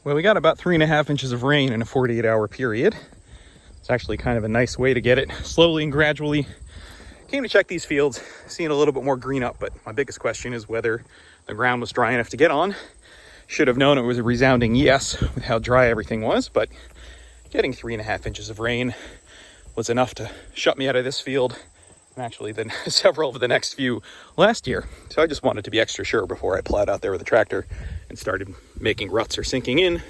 Well, we got about 3.5 inches of rain in a 48-hour period. It's actually kind of a nice way to get it slowly and gradually. Came to check these fields, seeing a little bit more green up, but my biggest question is whether the ground was dry enough to get on. Should have known it was a resounding yes with how dry everything was, but getting 3.5 inches of rain was enough to shut me out of this field, and actually then several of the next few last year. So I just wanted to be extra sure before I plowed out there with the tractor and started making ruts or sinking in.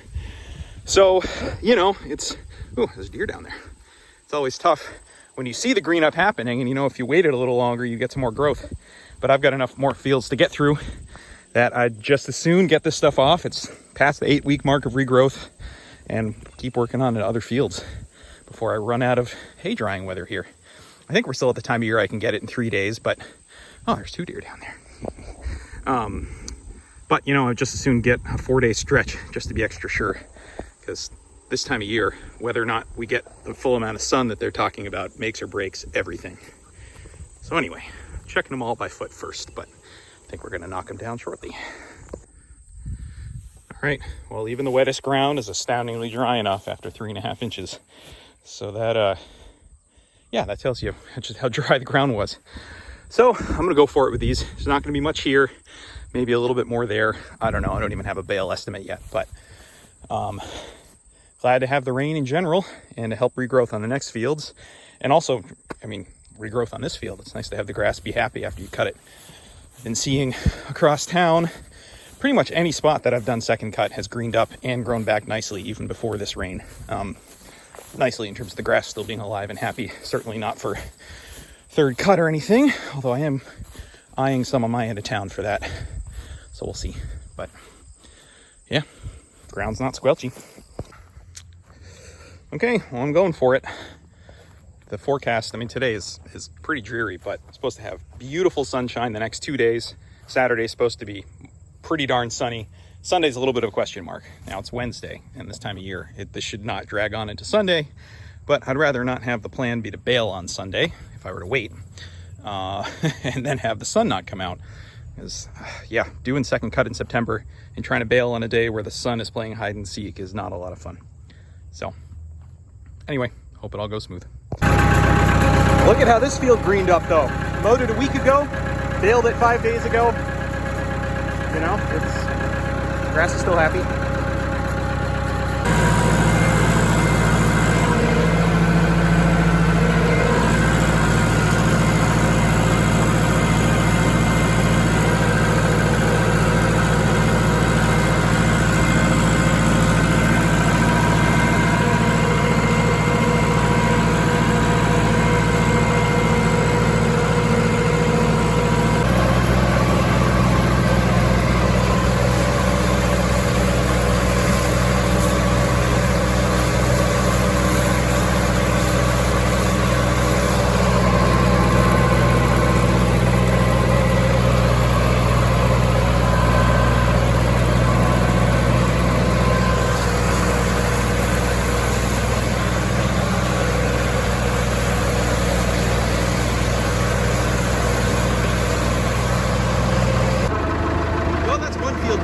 So, you know, it's, ooh, there's deer down there. It's always tough when you see the green up happening, and you know, if you waited a little longer, you get some more growth. But I've got enough more fields to get through that I'd just as soon get this stuff off. It's past the 8-week mark of regrowth, and keep working on other fields before I run out of hay drying weather here. I think we're still at the time of year I can get it in 3 days, but oh, there's 2 deer down there. But you know, I'd just as soon get a 4-day stretch just to be extra sure, because this time of year, whether or not we get the full amount of sun that they're talking about makes or breaks everything. So anyway, checking them all by foot first, but I think we're going to knock them down shortly. All right, well, even the wettest ground is astoundingly dry enough after 3.5 inches. So that, yeah, that tells you just how dry the ground was. So I'm going to go for it with these. There's not going to be much here, maybe a little bit more there. I don't know. I don't even have a bale estimate yet, but glad to have the rain in general and to help regrowth on the next fields. And also, I mean, regrowth on this field. It's nice to have the grass be happy after you cut it. Been seeing across town, pretty much any spot that I've done second cut has greened up and grown back nicely even before this rain. Nicely in terms of the grass still being alive and happy. Certainly not for third cut or anything, although I am eyeing some on my end of town for that. So we'll see. But yeah, ground's not squelchy. Okay, well, I'm going for it. The forecast, I mean, today is pretty dreary, but it's supposed to have beautiful sunshine the next 2 days. Saturday's supposed to be pretty darn sunny. Sunday's a little bit of a question mark. Now it's Wednesday, and this time of year, this should not drag on into Sunday, but I'd rather not have the plan be to bail on Sunday, if I were to wait, and then have the sun not come out. Because, yeah, doing second cut in September and trying to bail on a day where the sun is playing hide and seek is not a lot of fun. So, anyway, hope it all goes smooth. Look at how this field greened up, though. Mowed it a week ago, baled it 5 days ago. You know, grass is still happy.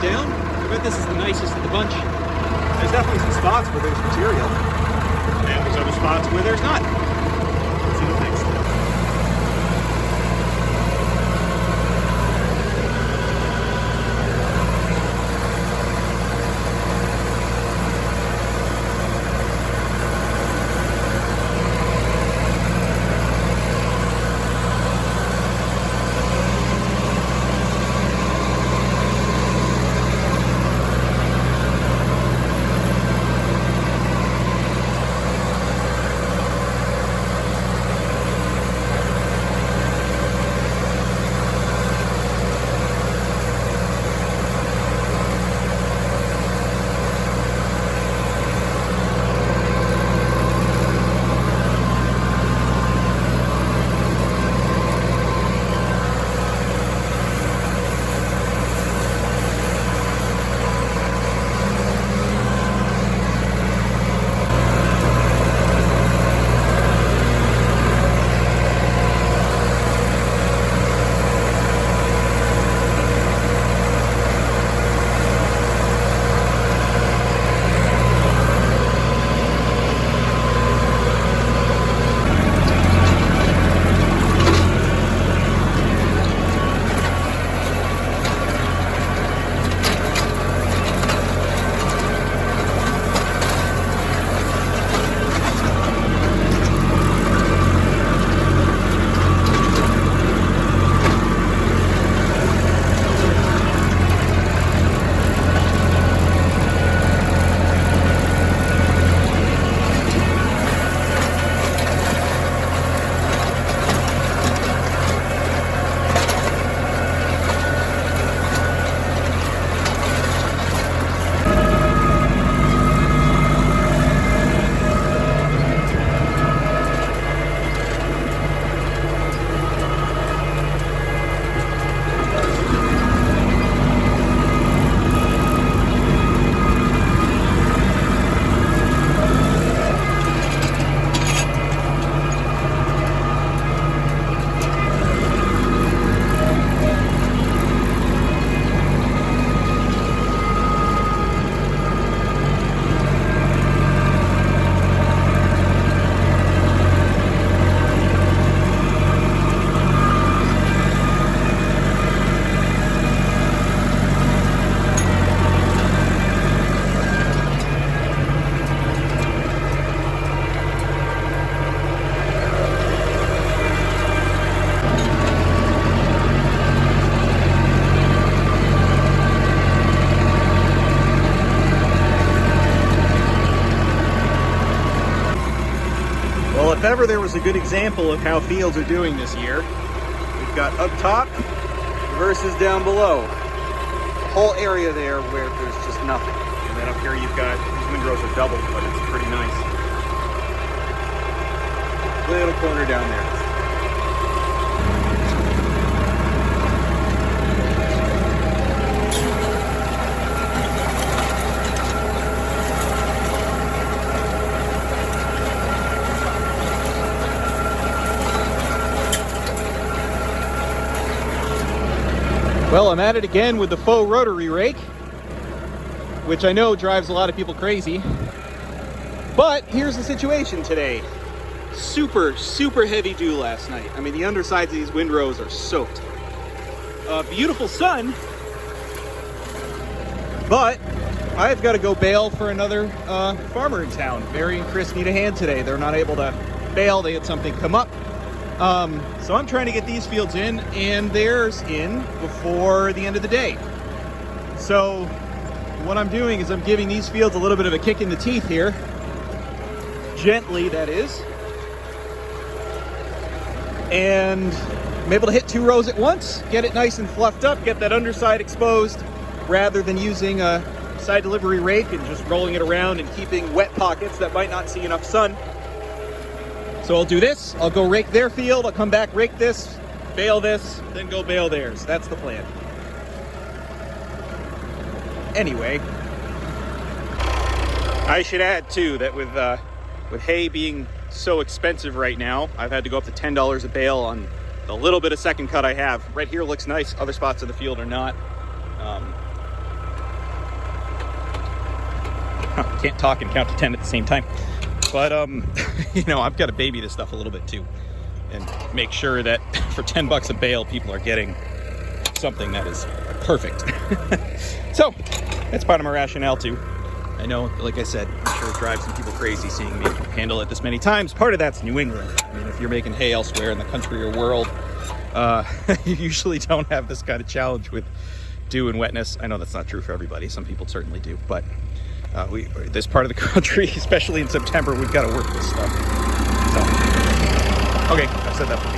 Down. I bet this is the nicest of the bunch. There's definitely some spots where there's material, and there's other spots where there's not. Let's see what next. ever there was a good example of how fields are doing this year, we've got up top versus down below. The whole area there where there's just nothing. And then up here you've got, these windrows are doubled, but it's pretty nice. Little corner down there. Well, I'm at it again with the faux rotary rake, which I know drives a lot of people crazy. But here's the situation today. Super, super heavy dew last night. I mean, the undersides of these windrows are soaked. Beautiful sun, but I've got to go bale for another farmer in town. Barry and Chris need a hand today. They're not able to bale. They had something come up. So I'm trying to get these fields in and theirs in before the end of the day. So what I'm doing is I'm giving these fields a little bit of a kick in the teeth here. Gently, that is. And I'm able to hit 2 rows at once, get it nice and fluffed up, get that underside exposed, rather than using a side delivery rake and just rolling it around and keeping wet pockets that might not see enough sun. So I'll do this, I'll go rake their field, I'll come back, rake this, bale this, then go bale theirs. That's the plan. Anyway, I should add too that with hay being so expensive right now, I've had to go up to $10 a bale on the little bit of second cut I have. Right here looks nice, other spots of the field are not. Can't talk and count to 10 at the same time. But, you know, I've got to baby this stuff a little bit too and make sure that for 10 bucks a bale, people are getting something that is perfect. So that's part of my rationale too. I know, like I said, I'm sure it drives some people crazy seeing me handle it this many times. Part of that's New England. I mean, if you're making hay elsewhere in the country or world, you usually don't have this kind of challenge with dew and wetness. I know that's not true for everybody. Some people certainly do, but this part of the country, especially in September, we've got to work this stuff. So, okay, I've said that for you.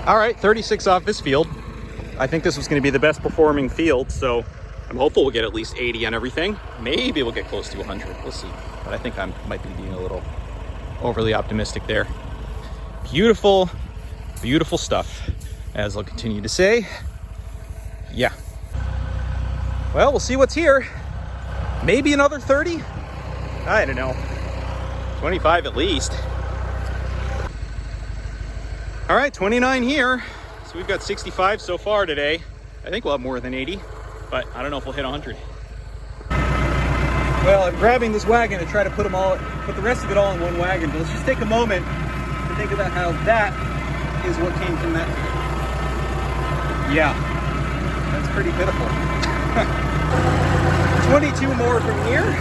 All right, 36 off this field. I think this was going to be the best performing field, so I'm hopeful we'll get at least 80 on everything. Maybe we'll get close to 100. We'll see. But I think I might be being a little overly optimistic there. Beautiful, beautiful stuff, as I'll continue to say. Yeah. Well, we'll see what's here. Maybe another 30? I don't know. 25 at least. All right, 29 here. So we've got 65 so far today. I think we'll have more than 80, but I don't know if we'll hit 100. Well, I'm grabbing this wagon to try to put the rest of it all in one wagon. But let's just take a moment to think about how that is what came from that. Yeah, that's pretty pitiful. 22 more from here.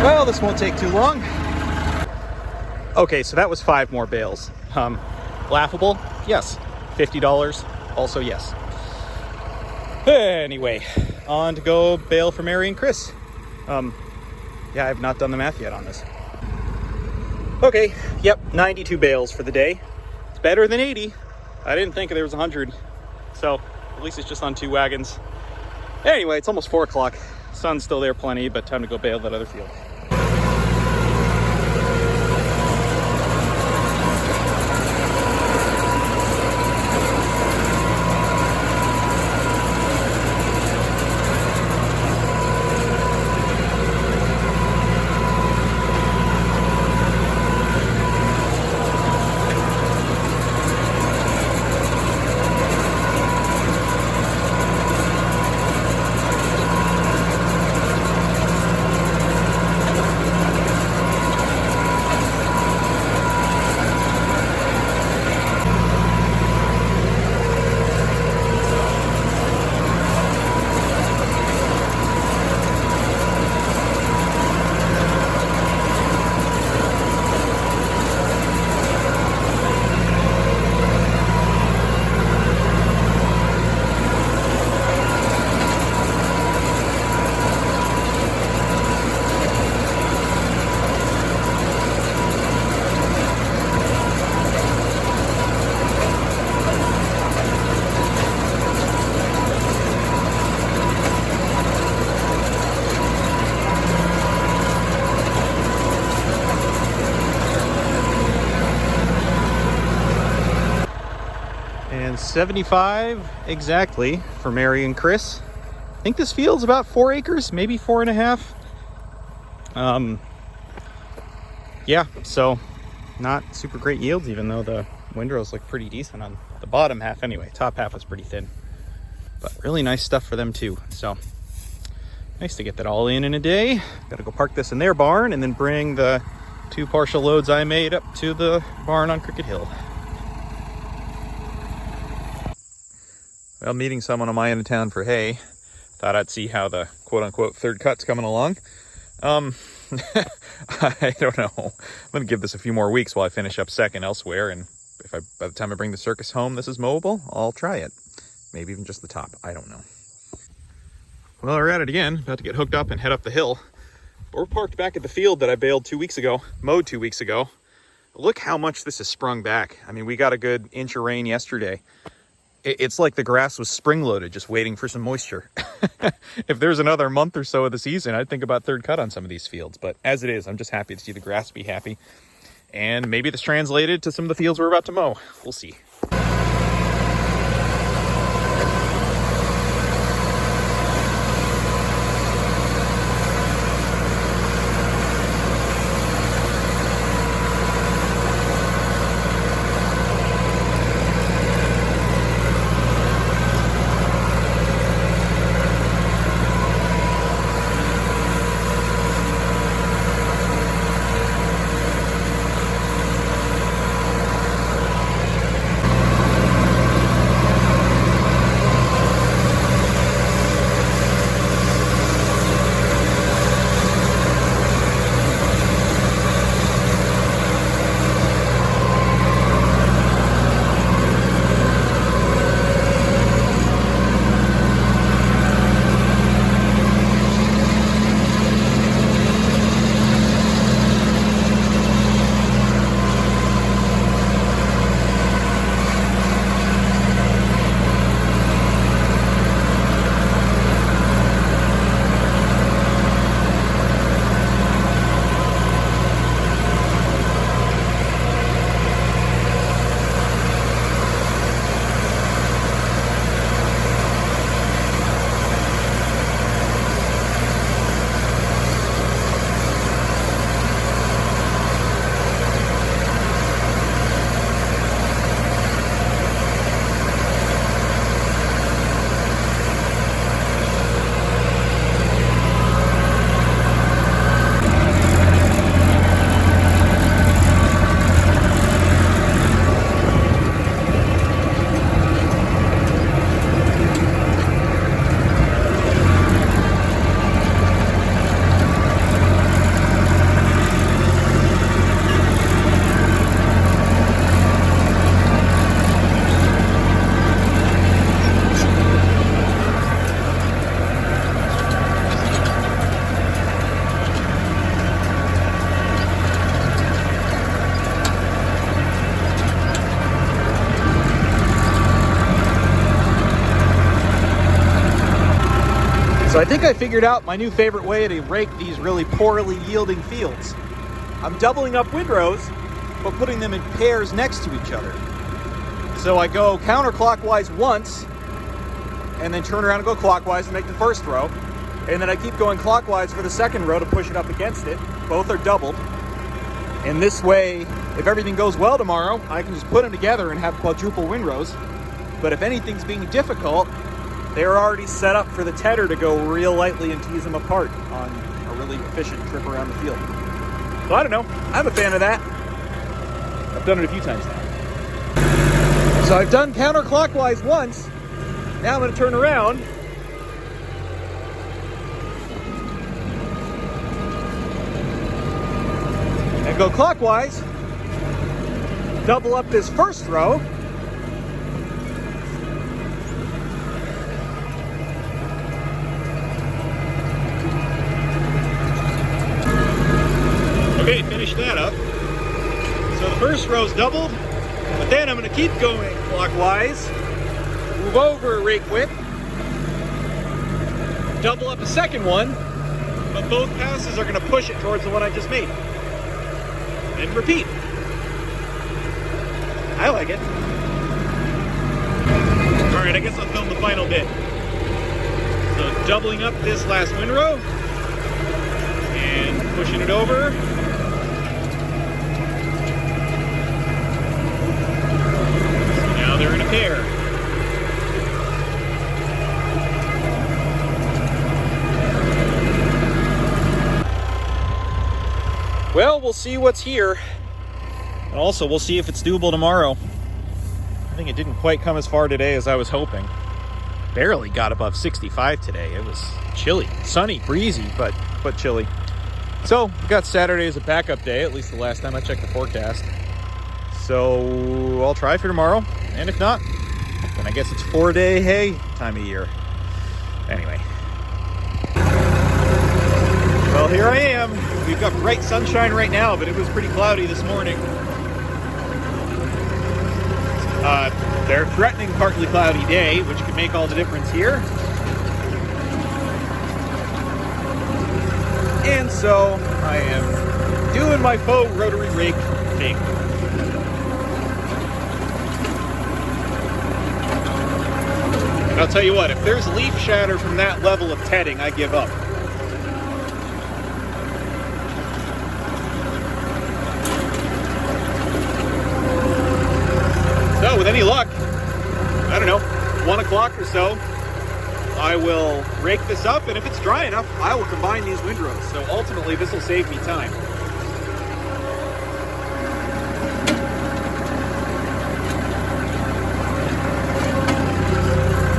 Well, this won't take too long. Okay, so that was 5 more bales. Laughable? Yes. $50? Also yes. Anyway, on to go bale for Mary and Chris. Yeah, I've not done the math yet on this. Okay, yep, 92 bales for the day. It's better than 80. I didn't think there was 100. So, at least it's just on 2 wagons. Anyway, it's almost 4 o'clock. Sun's still there plenty, but time to go bale that other field. And 75 exactly for Mary and Chris. I think this field's about 4 acres, maybe 4.5. Yeah, so not super great yields, even though the windrows look pretty decent on the bottom half anyway. Top half was pretty thin, but really nice stuff for them too. So nice to get that all in a day. Gotta go park this in their barn and then bring the 2 partial loads I made up to the barn on Cricket Hill. Well, meeting someone on my end of town for hay, thought I'd see how the quote-unquote third cut's coming along. I don't know. I'm going to give this a few more weeks while I finish up second elsewhere, and if by the time I bring the circus home this is mowable, I'll try it. Maybe even just the top. I don't know. Well, we're at it again. About to get hooked up and head up the hill. We're parked back at the field that I baled 2 weeks ago, mowed 2 weeks ago. Look how much this has sprung back. I mean, we got a good inch of rain yesterday. It's like the grass was spring-loaded, just waiting for some moisture. If there's another month or so of the season, I'd think about third cut on some of these fields. But as it is, I'm just happy to see the grass be happy. And maybe this translated to some of the fields we're about to mow. We'll see. So I think I figured out my new favorite way to rake these really poorly yielding fields. I'm doubling up windrows, but putting them in pairs next to each other. So I go counterclockwise once, and then turn around and go clockwise to make the first row. And then I keep going clockwise for the second row to push it up against it. Both are doubled. And this way, if everything goes well tomorrow, I can just put them together and have quadruple windrows. But if anything's being difficult, they're already set up for the tedder to go real lightly and tease them apart on a really efficient trip around the field. So I don't know, I'm a fan of that. I've done it a few times now. So I've done counterclockwise once. Now I'm going to turn around and go clockwise, double up this first row, okay, finish that up. So the first row's doubled, but then I'm going to keep going clockwise, move over a rake whip, double up a second one, but both passes are going to push it towards the one I just made. And repeat. I like it. All right, I guess I'll film the final bit. So doubling up this last windrow and pushing it over. So now they're in a pair. Well, we'll see what's here. And also, we'll see if it's doable tomorrow. I think it didn't quite come as far today as I was hoping. Barely got above 65 today. It was chilly, sunny, breezy, but chilly. So, we got Saturday as a backup day, at least the last time I checked the forecast. So, I'll try for tomorrow. And if not, then I guess it's 4-day hay time of year. Anyway. Well, here I am. We've got bright sunshine right now, but it was pretty cloudy this morning. They're threatening partly cloudy day, which could make all the difference here. And so I am doing my faux rotary rake thing. And I'll tell you what, if there's leaf shatter from that level of tedding, I give up. So with any luck, I don't know, 1 o'clock or so, I will rake this up, and if it's dry enough, I will combine these windrows. So ultimately, this will save me time.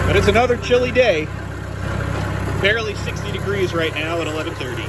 But it's another chilly day. Barely 60 degrees right now at 11:30.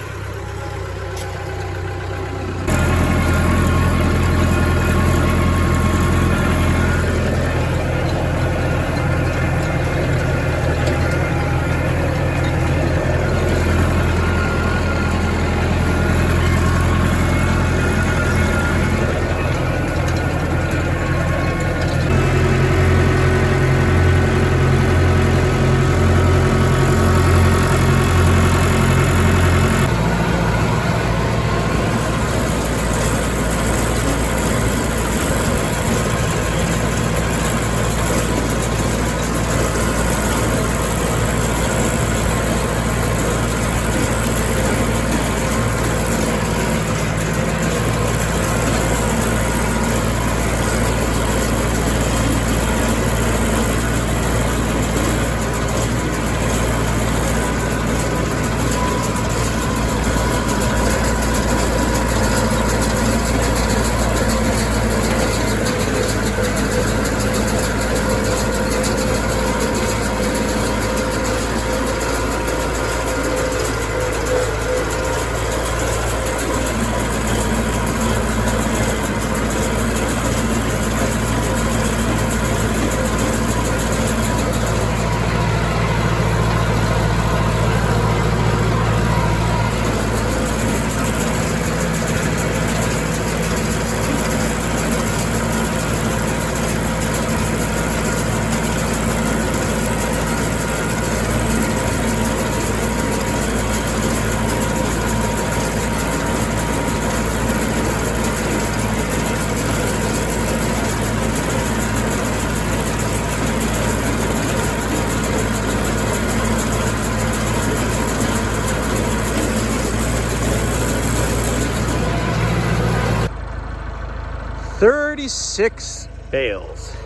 36 bales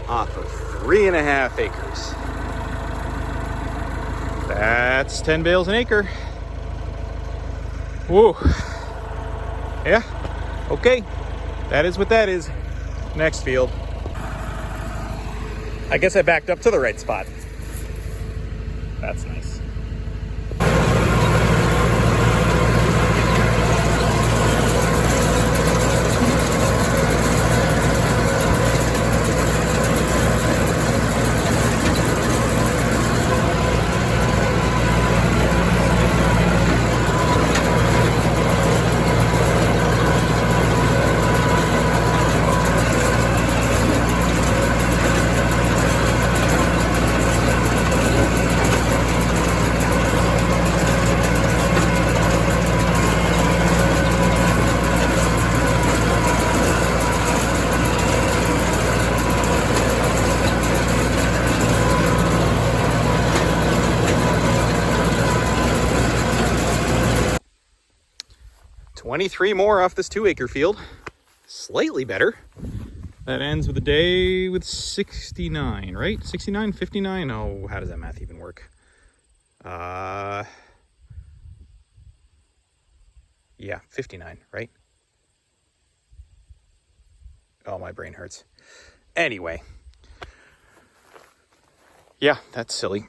off of 3.5 acres. That's 10 bales an acre. Whoa. Yeah. Okay. That is what that is. Next field. I guess I backed up to the right spot. That's nice. Three more off this 2-acre field. Slightly better. That ends with a day with 69, right? 69, 59? Oh, how does that math even work? Yeah, 59, right? Oh, my brain hurts. Anyway. Yeah, that's silly.